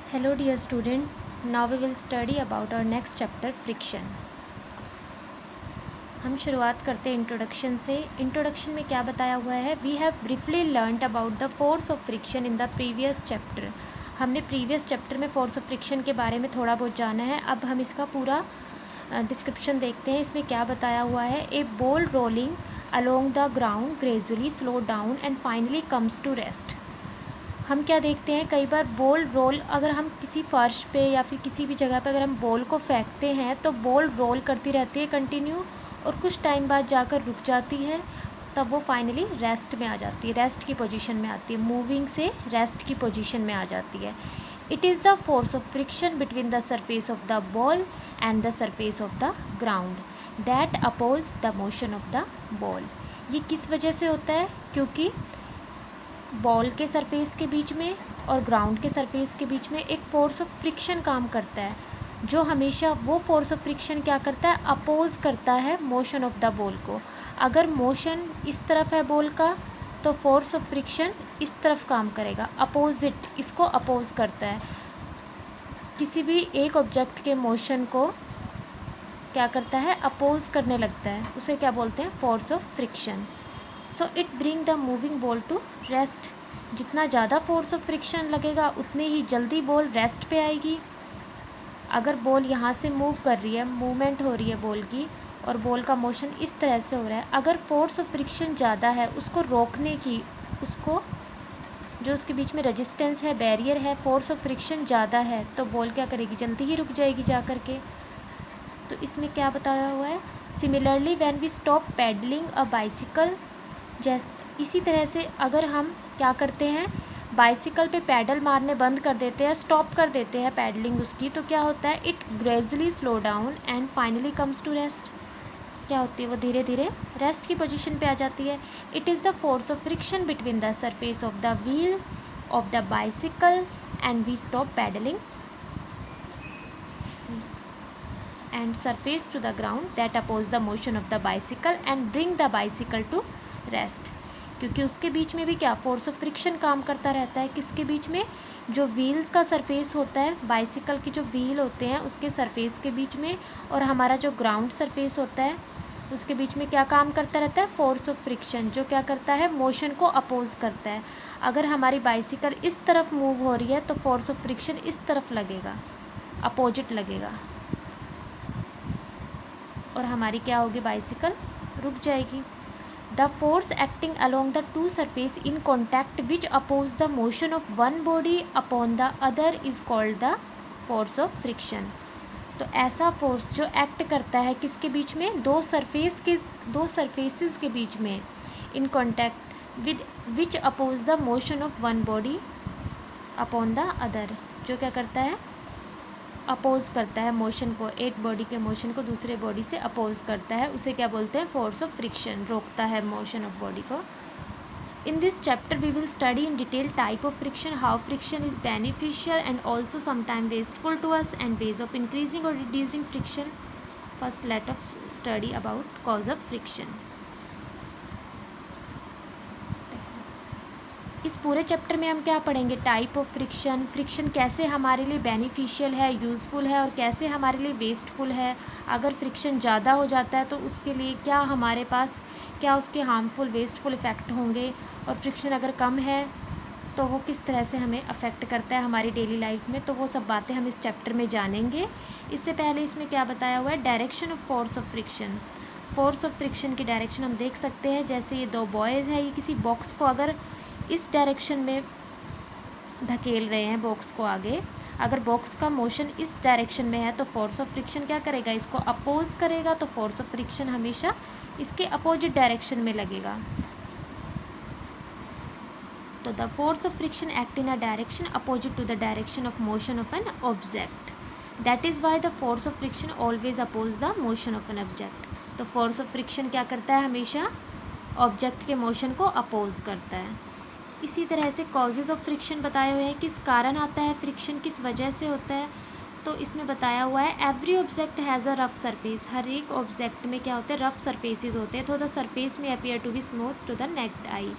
Hello dear student, now we will study about our next chapter friction. हम शुरुआत करते हैं इंट्रोडक्शन से। इंट्रोडक्शन में क्या बताया हुआ है? We have briefly learned about the force of friction in the previous chapter. हमने प्रीवियस चैप्टर में फोर्स ऑफ फ्रिक्शन के बारे में थोड़ा बहुत जाना है। अब हम इसका पूरा डिस्क्रिप्शन देखते हैं। इसमें क्या बताया हुआ है? A ball rolling along the ground gradually slow down and finally comes to rest. हम क्या देखते हैं, कई बार बॉल रोल, अगर हम किसी फर्श पे या फिर किसी भी जगह पे अगर हम बॉल को फेंकते हैं तो बॉल रोल करती रहती है कंटिन्यू, और कुछ टाइम बाद जाकर रुक जाती है, तब वो फाइनली रेस्ट में आ जाती है, रेस्ट की पोजीशन में आती है, मूविंग से रेस्ट की पोजीशन में आ जाती है। It is the force of friction between the surface of the ball and the surface of the ground that oppose the motion of the ball. ये किस वजह से होता है? क्योंकि बॉल के सरफेस के बीच में और ग्राउंड के सरफेस के बीच में एक फोर्स ऑफ फ्रिक्शन काम करता है, जो हमेशा वो फोर्स ऑफ फ्रिक्शन क्या करता है? अपोज करता है मोशन ऑफ द बॉल को। अगर मोशन इस तरफ है बॉल का तो फोर्स ऑफ फ्रिक्शन इस तरफ काम करेगा, अपोजिट, इसको अपोज करता है। किसी भी एक ऑब्जेक्ट के मोशन को क्या करता है? अपोज करने लगता है, उसे क्या बोलते हैं? Force of friction. So it bring the moving ball to rest. जितना ज़्यादा फोर्स ऑफ फ्रिक्शन लगेगा उतनी ही जल्दी बॉल रेस्ट पे आएगी। अगर बॉल यहाँ से मूव कर रही है, मूवमेंट हो रही है बॉल की, और बॉल का मोशन इस तरह से हो रहा है, अगर फोर्स ऑफ फ्रिक्शन ज़्यादा है उसको रोकने की, उसको जो उसके बीच में रेजिस्टेंस है, बैरियर है, फोर्स ऑफ फ्रिक्शन ज़्यादा है, तो बॉल क्या करेगी? जल्दी ही रुक जाएगी जा कर के। तो इसमें क्या बताया हुआ है? Similarly when we stop pedalling a bicycle, इसी तरह से अगर हम क्या करते हैं, बाइसिकल पे पैडल मारने बंद कर देते हैं, स्टॉप कर देते हैं पैडलिंग उसकी, तो क्या होता है? It gradually slow down and finally comes to rest. क्या होती है? वो धीरे धीरे रेस्ट की पोजीशन पे आ जाती है। It is the force of friction between the surface of the wheel of the bicycle and we stop pedalling and surface to the ground that oppose the motion of the bicycle and bring the bicycle to rest। क्योंकि उसके बीच में भी क्या force of friction काम करता रहता है। किसके बीच में? जो व्हील्स का सरफेस होता है, बाइसिकल की जो व्हील होते हैं उसके सरफेस के बीच में, और हमारा जो ग्राउंड सरफेस होता है उसके बीच में क्या काम करता रहता है? फोर्स ऑफ फ्रिक्शन, जो क्या करता है? मोशन को अपोज करता है। अगर हमारी बाइसिकल इस तरफ मूव हो रही है तो फोर्स ऑफ फ्रिक्शन इस तरफ लगेगा, अपोजिट लगेगा, और हमारी क्या होगी? बाइसिकल रुक जाएगी। The force acting along the two surface in contact which oppose the motion of one body upon the other is called the force of friction. तो ऐसा फोर्स जो एक्ट करता है किसके बीच में? दो सरफेसेस के बीच में, in contact with which oppose the motion of one body upon the other, जो क्या करता है? अपोज करता है मोशन को, एक बॉडी के मोशन को दूसरे बॉडी से अपोज करता है, उसे क्या बोलते हैं? फोर्स ऑफ फ्रिक्शन, रोकता है मोशन ऑफ बॉडी को। In this chapter we will study in detail type of friction, how friction is beneficial and also sometime wasteful to us, and ways of increasing और reducing friction. First let us study about cause of friction. इस पूरे chapter में हम क्या पढ़ेंगे? Type of friction, friction कैसे हमारे लिए बेनिफिशियल है, यूज़फुल है, और कैसे हमारे लिए वेस्टफुल है। अगर फ्रिक्शन ज़्यादा हो जाता है तो उसके लिए क्या हमारे पास, क्या उसके हार्मफुल वेस्टफुल इफ़ेक्ट होंगे, और फ्रिक्शन अगर कम है तो वो किस तरह से हमें अफेक्ट करता है हमारी डेली लाइफ में। तो वो सब बातें हम इस चैप्टर में जानेंगे। इससे पहले इसमें क्या बताया हुआ है? Direction of force of friction. Force of friction की डायरेक्शन हम देख सकते हैं। जैसे ये दो बॉयज़ हैं, ये किसी बॉक्स को अगर इस डायरेक्शन में धकेल रहे हैं बॉक्स को आगे, अगर बॉक्स का मोशन इस डायरेक्शन में है तो फोर्स ऑफ फ्रिक्शन क्या करेगा? इसको अपोज करेगा, तो फोर्स ऑफ फ्रिक्शन हमेशा इसके अपोजिट डायरेक्शन में लगेगा। तो the force of friction act in a direction opposite to the direction of motion of an object, that is why the force of friction always oppose the motion of an object. तो force of friction क्या करता है? हमेशा object के motion को oppose करता है। इसी तरह से कॉजेज़ ऑफ फ्रिक्शन बताए हुए हैं, किस कारण आता है फ्रिक्शन, किस वजह से होता है। तो इसमें बताया हुआ है every object has a rough surface. हर एक ऑब्जेक्ट में क्या होते हैं? रफ सरफेसेस होते हैं। तो the surface may appear to be smooth to the naked eye,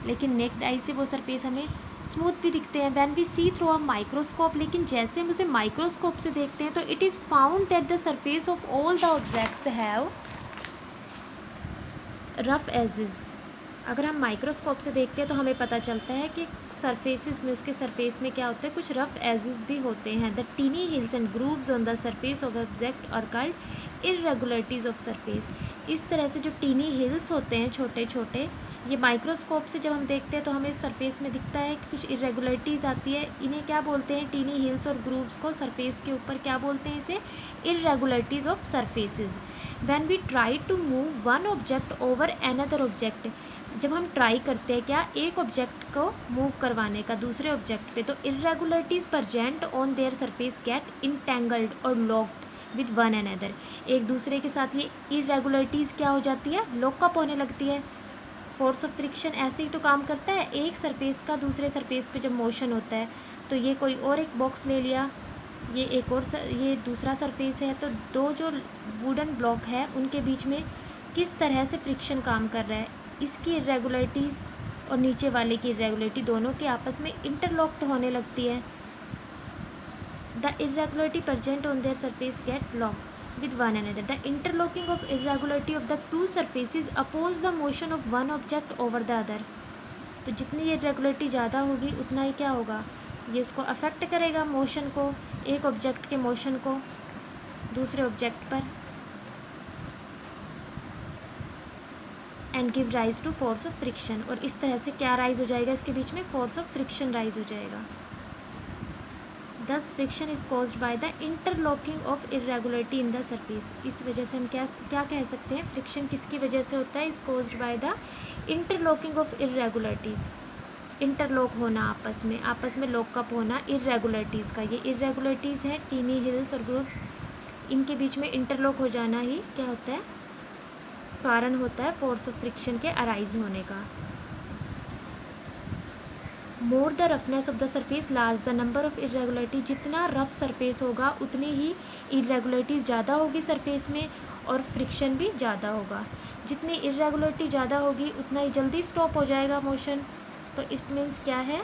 लेकिन नेक्ड आई से वो सरफेस हमें स्मूथ भी दिखते हैं। When we see through a microscope, लेकिन जैसे हम उसे माइक्रोस्कोप से देखते हैं तो it is found that the surface of all the objects have rough edges. अगर हम माइक्रोस्कोप से देखते हैं तो हमें पता चलता है कि सरफेसेस में, उसके सरफेस में क्या होता है, कुछ रफ एजेस भी होते हैं। The tiny hills and grooves on the surface of object are called irregularities of surface. इस तरह से जो टीनी हिल्स होते हैं छोटे छोटे, ये माइक्रोस्कोप से जब हम देखते हैं तो हमें सरफेस में दिखता है कि कुछ इरेगुलरिटीज़ आती है। इन्हें क्या बोलते हैं, टीनी हिल्स और ग्रूव्स को सरफेस के ऊपर क्या बोलते हैं, इसे irregularities of surfaces. When we try to move one object over another object, जब हम ट्राई करते हैं क्या, एक ऑब्जेक्ट को मूव करवाने का दूसरे ऑब्जेक्ट पे, तो irregularities present on their surface get entangled और लॉक्ड विद वन अनदर। एक दूसरे के साथ ये इरेगुलरिटीज़ क्या हो जाती है, लॉकअप होने लगती है। फोर्स ऑफ फ्रिक्शन ऐसे ही तो काम करता है। एक सरफेस का दूसरे सरफेस पे जब मोशन होता है, तो ये कोई और एक बॉक्स ले लिया, ये एक और ये दूसरा सरफेस है, तो दो जो वुडन ब्लॉक है उनके बीच में किस तरह से फ्रिक्शन काम कर रहा है, इसकी इरेगुलरिटीज़ और नीचे वाले की इरेगुलरिटी दोनों के आपस में इंटरलॉक्ड होने लगती है। The irregularity present on their surface get locked with one another. The interlocking of irregularity of the two surfaces oppose the motion of one object over the other. तो जितनी ये इरेगुलरिटी ज़्यादा होगी उतना ही क्या होगा, ये उसको अफेक्ट करेगा मोशन को, एक ऑब्जेक्ट के मोशन को दूसरे ऑब्जेक्ट पर, and give rise to force of friction. और इस तरह से क्या राइज हो जाएगा, इसके बीच में फोर्स ऑफ फ्रिक्शन राइज हो जाएगा। दस friction is caused by the interlocking of irregularity in the surface. इस वजह से हम क्या कह सकते हैं, फ्रिक्शन किसकी वजह से होता है, is caused by the interlocking of irregularities. Interlock होना, आपस में लॉकअप होना इरेगुलरिटीज़ का। ये इरेगुलरिटीज़ हैं टीनी हिल्स और ग्रुप्स, इनके बीच में इंटरलॉक हो जाना ही क्या होता है, कारण होता है फोर्स ऑफ फ्रिक्शन के अराइज होने का। More the roughness of the surface large the number of irregularity. जितना रफ सरफेस होगा उतनी ही इरेगुलरिटीज़ ज़्यादा होगी सरफेस में और फ्रिक्शन भी ज़्यादा होगा। जितनी इरेगुलरिटी ज़्यादा होगी उतना ही जल्दी स्टॉप हो जाएगा मोशन। तो इट मीन्स क्या है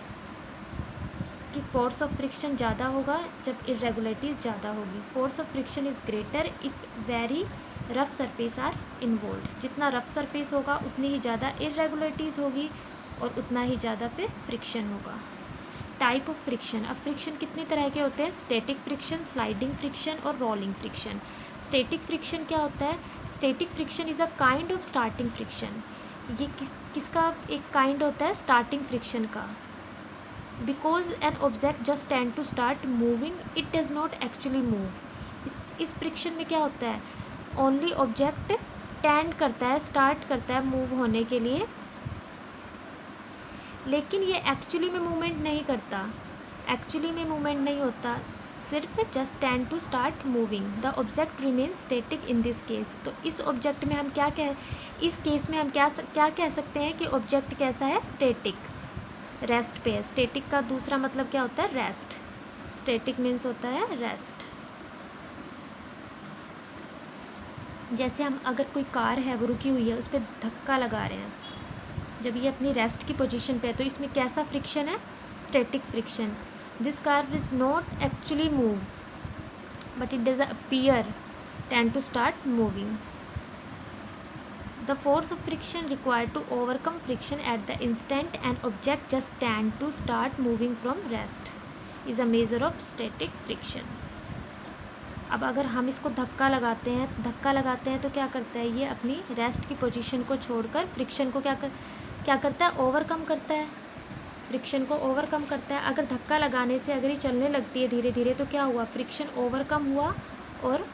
कि फोर्स ऑफ फ्रिक्शन ज़्यादा होगा जब इरेगुलरिटीज़ ज़्यादा होगी। Force of friction is greater if very rough surface are involve. जितना रफ सरफेस होगा उतनी ही ज़्यादा इरेगुलरिटीज़ होगी और उतना ही ज़्यादा फिर फ्रिक्शन होगा। Type of friction. अब फ्रिक्शन कितनी तरह के होते हैं, स्टैटिक फ्रिक्शन, स्लाइडिंग फ्रिक्शन और रोलिंग फ्रिक्शन। स्टैटिक फ्रिक्शन क्या होता है, static friction is a kind of starting friction. ये किसका एक काइंड होता है, स्टार्टिंग फ्रिक्शन का। Because an object just tend to start moving, it does not actually move. इस फ्रिक्शन में क्या होता है, ओनली ऑब्जेक्ट टेंड करता है, स्टार्ट करता है मूव होने के लिए, लेकिन ये एक्चुअली में मूवमेंट नहीं करता, एक्चुअली में मूवमेंट नहीं होता, सिर्फ just tend to start moving. The object remain static in this case. तो इस ऑब्जेक्ट में हम इस केस में हम क्या कह सकते हैं कि ऑब्जेक्ट कैसा है, स्टैटिक, रेस्ट पे है। स्टैटिक का दूसरा मतलब क्या होता है, रेस्ट। स्टैटिक मीन्स होता है रेस्ट। जैसे हम अगर कोई कार है वो रुकी हुई है, उस पर धक्का लगा रहे हैं, जब ये अपनी रेस्ट की पोजीशन पे है तो इसमें कैसा फ्रिक्शन है, static friction. This car is not actually move but it does appear tend to start moving. The force of friction required to overcome friction at the instant an object just tend to start moving from rest is a measure of static friction. अब अगर हम इसको धक्का लगाते हैं तो क्या करता है, ये अपनी रेस्ट की पोजीशन को छोड़कर फ्रिक्शन को क्या करता है, ओवरकम करता है, फ्रिक्शन को ओवरकम करता है। अगर धक्का लगाने से अगर ये चलने लगती है धीरे धीरे तो क्या हुआ, फ्रिक्शन ओवरकम हुआ और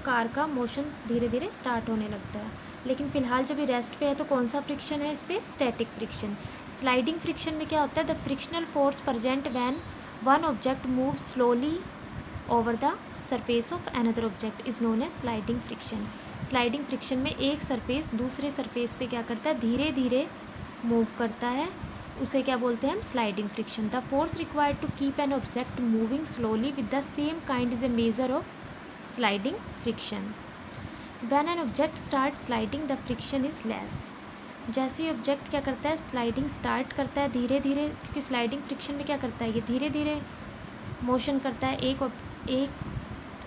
कार का मोशन धीरे धीरे स्टार्ट होने लगता है। लेकिन फ़िलहाल जब ये रेस्ट पे है तो कौन सा फ्रिक्शन है, इस पर स्टैटिक फ्रिक्शन। स्लाइडिंग फ्रिक्शन में क्या होता है, the frictional force present when one object move slowly over the surface of another object is known as sliding friction. Sliding friction में एक सरफेस दूसरे सरफेस पे क्या करता है, धीरे धीरे मूव करता है, उसे क्या बोलते हैं हम, sliding friction. The force required to keep an object moving slowly with the same kind is a measure of sliding friction. When an object start sliding the friction is less. जैसे ही object क्या करता है, sliding start करता है धीरे धीरे, क्योंकि स्लाइडिंग फ्रिक्शन में क्या करता है, ये धीरे धीरे मोशन करता है एक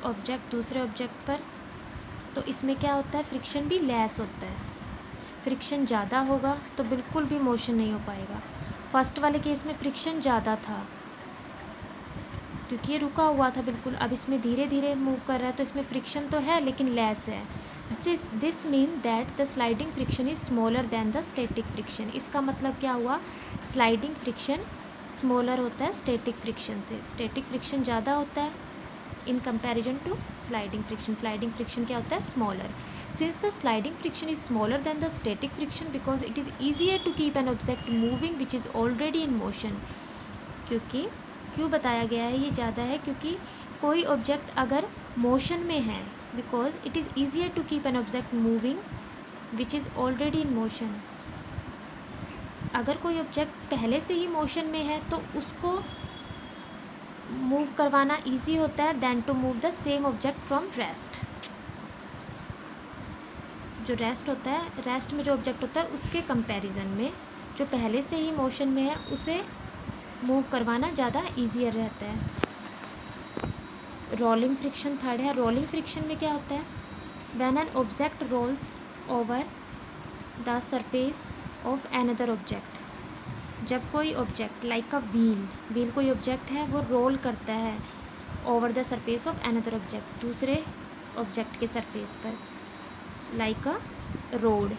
ऑब्जेक्ट दूसरे ऑब्जेक्ट पर, तो इसमें क्या होता है, फ्रिक्शन भी लेस होता है। फ्रिक्शन ज़्यादा होगा तो बिल्कुल भी मोशन नहीं हो पाएगा। फर्स्ट वाले केस में फ्रिक्शन ज़्यादा था क्योंकि ये रुका हुआ था बिल्कुल, अब इसमें धीरे धीरे मूव कर रहा है तो इसमें फ्रिक्शन तो है लेकिन लेस है। This mean that the sliding friction is smaller than the static friction. इसका मतलब क्या हुआ, स्लाइडिंग फ्रिक्शन स्मॉलर होता है स्टैटिक फ्रिक्शन से। स्टैटिक फ्रिक्शन ज़्यादा होता है in comparison to sliding friction. Sliding friction क्या होता है, smaller. Since the sliding friction is smaller than the static friction because it is easier to keep an object moving which is already in motion. क्यों बताया गया है ये ज़्यादा है, क्योंकि कोई ऑब्जेक्ट अगर मोशन में है, because it is easier to keep an object moving which is already in motion. अगर कोई ऑब्जेक्ट पहले से ही मोशन में है तो उसको मूव करवाना ईजी होता है than to move the same object from rest. जो रेस्ट होता है, रेस्ट में जो ऑब्जेक्ट होता है उसके कंपैरिजन में जो पहले से ही मोशन में है उसे मूव करवाना ज़्यादा ईजियर रहता है। रोलिंग फ्रिक्शन थर्ड है। रोलिंग फ्रिक्शन में क्या होता है, when an object rolls over the surface of another object. जब कोई ऑब्जेक्ट लाइक अ व्हील कोई ऑब्जेक्ट है वो रोल करता है over the surface of another object, दूसरे ऑब्जेक्ट के सरफेस पर, लाइक अ रोड।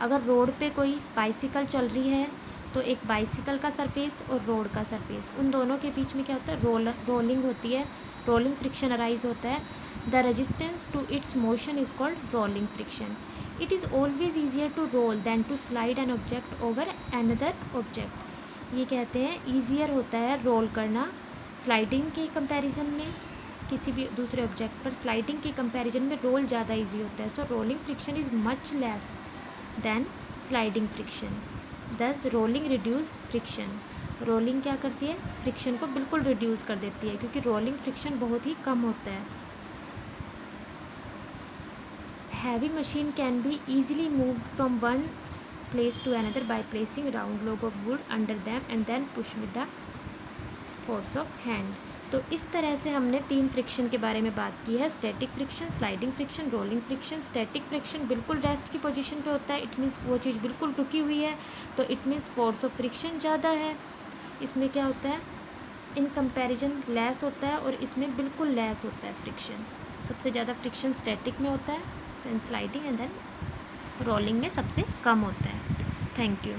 अगर रोड पे कोई बाइसिकल चल रही है तो एक बाइसिकल का सरफेस और रोड का सरफेस, उन दोनों के बीच में क्या होता है, रोलिंग होती है, रोलिंग फ्रिक्शन अराइज होता है। The resistance to its motion is called rolling friction. It is always easier to roll than to slide an object over another object. ये कहते हैं ईजियर होता है रोल करना स्लाइडिंग के कंपैरिजन में, किसी भी दूसरे ऑब्जेक्ट पर स्लाइडिंग के कंपैरिजन में रोल ज़्यादा इजी होता है। So rolling friction is much less than sliding friction. Thus rolling reduce friction. Rolling क्या करती है, फ्रिक्शन को बिल्कुल रिड्यूस कर देती है क्योंकि रोलिंग फ्रिक्शन बहुत ही कम होता है। Heavy machine can be easily move from one place to another by placing round log of wood under them and then push with the force of hand. तो इस तरह से हमने 3 फ्रिक्शन के बारे में बात की है, static friction, sliding friction, rolling friction. Static friction बिल्कुल रेस्ट की पोजीशन पे होता है, इट मीन्स वो चीज़ बिल्कुल रुकी हुई है, तो it means force of friction ज़्यादा है। इसमें क्या होता है, इन कंपैरिजन लेस होता है और इसमें बिल्कुल लेस होता है फ्रिक्शन। सबसे ज़्यादा फ्रिक्शन स्टैटिक में होता है, than sliding and then rolling में सबसे कम होता है। Thank you.